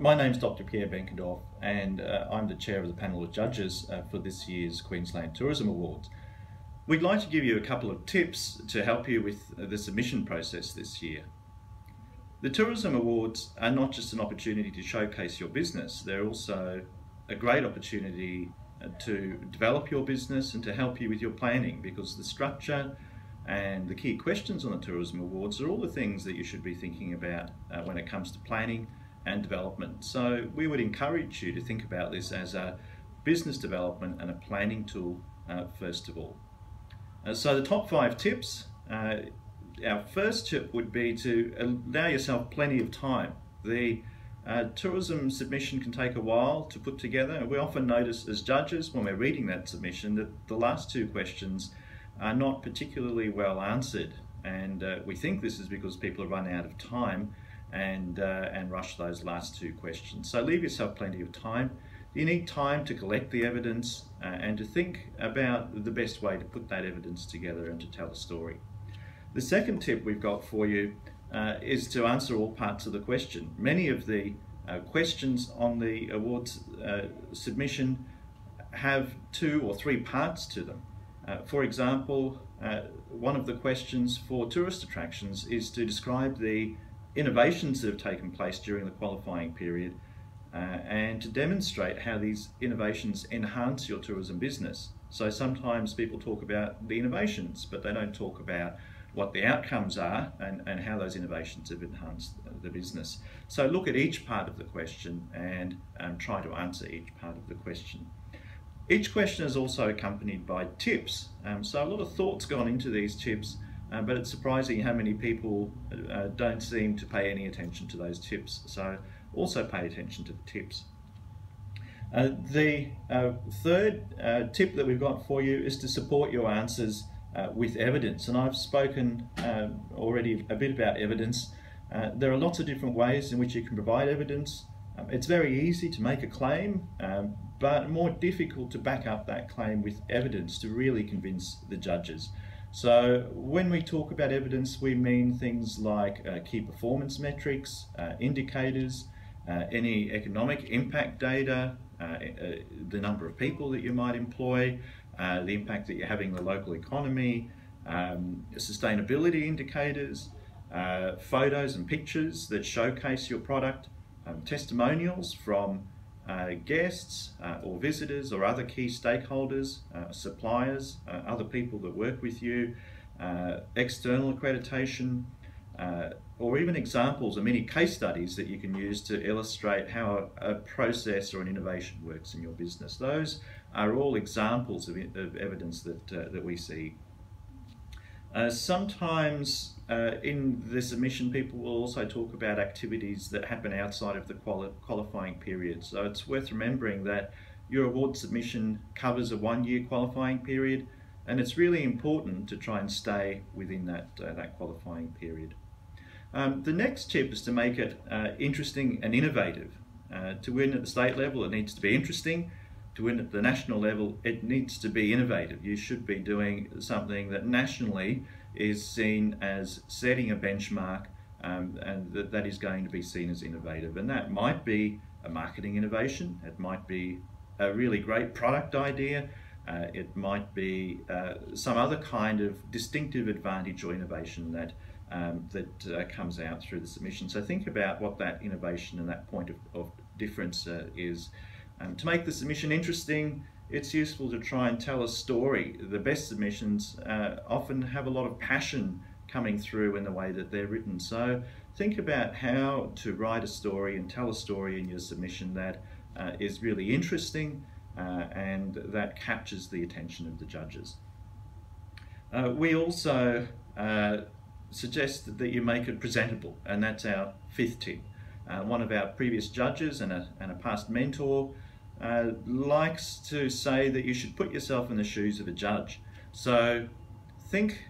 My name's Dr. Pierre Benckendorff, and I'm the chair of the panel of judges for this year's Queensland Tourism Awards. We'd like to give you a couple of tips to help you with the submission process this year. The Tourism Awards are not just an opportunity to showcase your business, they're also a great opportunity to develop your business and to help you with your planning, because the structure and the key questions on the Tourism Awards are all the things that you should be thinking about when it comes to planning and development. So we would encourage you to think about this as a business development and a planning tool first of all. So the top 5 tips, our first tip would be to allow yourself plenty of time. The tourism submission can take a while to put together, and we often notice as judges when we're reading that submission that the last 2 questions are not particularly well answered, and we think this is because people have run out of time and rush those last 2 questions. So leave yourself plenty of time. You need time to collect the evidence and to think about the best way to put that evidence together and to tell a story. The second tip we've got for you is to answer all parts of the question. Many of the questions on the awards submission have 2 or 3 parts to them. For example, one of the questions for tourist attractions is to describe the innovations that have taken place during the qualifying period and to demonstrate how these innovations enhance your tourism business. So sometimes people talk about the innovations, but they don't talk about what the outcomes are and how those innovations have enhanced the business. So look at each part of the question and try to answer each part of the question. Each question is also accompanied by tips. So a lot of thought's gone into these tips, but it's surprising how many people don't seem to pay any attention to those tips. So also pay attention to the tips. The third tip that we've got for you is to support your answers with evidence. And I've spoken already a bit about evidence. There are lots of different ways in which you can provide evidence. It's very easy to make a claim, but more difficult to back up that claim with evidence to really convince the judges. So when we talk about evidence, we mean things like key performance metrics, indicators, any economic impact data, the number of people that you might employ, the impact that you're having on the local economy, sustainability indicators, photos and pictures that showcase your product, testimonials from guests or visitors or other key stakeholders, suppliers, other people that work with you, external accreditation, or even examples or many case studies that you can use to illustrate how a process or an innovation works in your business. Those are all examples of evidence that we see. Sometimes in the submission, people will also talk about activities that happen outside of the qualifying period. So it's worth remembering that your award submission covers a 1-year qualifying period, and it's really important to try and stay within that qualifying period. The next tip is to make it interesting and innovative. To win at the state level, it needs to be interesting. To win at the national level, it needs to be innovative. You should be doing something that nationally is seen as setting a benchmark and that is going to be seen as innovative. And that might be a marketing innovation, it might be a really great product idea, it might be some other kind of distinctive advantage or innovation that comes out through the submission. So think about what that innovation and that point of difference is. To make the submission interesting, it's useful to try and tell a story. The best submissions often have a lot of passion coming through in the way that they're written. So think about how to write a story and tell a story in your submission that is really interesting and that captures the attention of the judges. We also suggest that you make it presentable, and that's our 5th tip. One of our previous judges and a past mentor likes to say that you should put yourself in the shoes of a judge. So think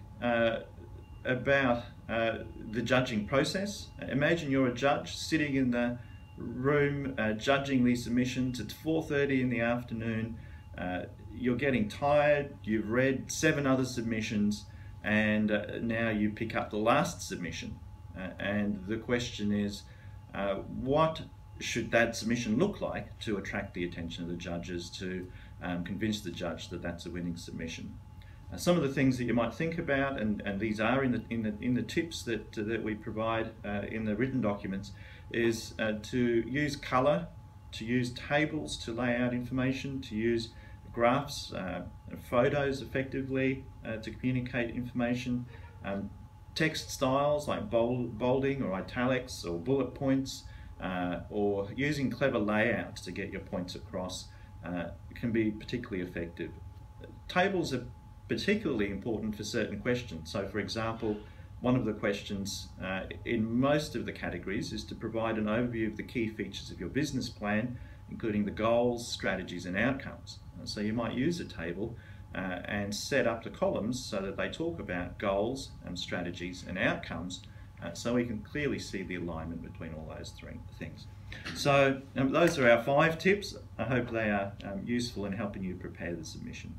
about the judging process. Imagine you're a judge sitting in the room judging these submissions. It's 4:30 in the afternoon. You're getting tired. You've read 7 other submissions, and now you pick up the last submission. And the question is, what should that submission look like to attract the attention of the judges, to convince the judge that that's a winning submission. Some of the things that you might think about, and these are in the tips that we provide in the written documents, is to use colour, to use tables to lay out information, to use graphs, photos effectively to communicate information, text styles like bolding or italics or bullet points, or using clever layouts to get your points across can be particularly effective. Tables are particularly important for certain questions. So for example, one of the questions in most of the categories is to provide an overview of the key features of your business plan, including the goals, strategies and outcomes. So you might use a table and set up the columns so that they talk about goals and strategies and outcomes, so we can clearly see the alignment between all those three things. So those are our 5 tips. I hope they are useful in helping you prepare the submission.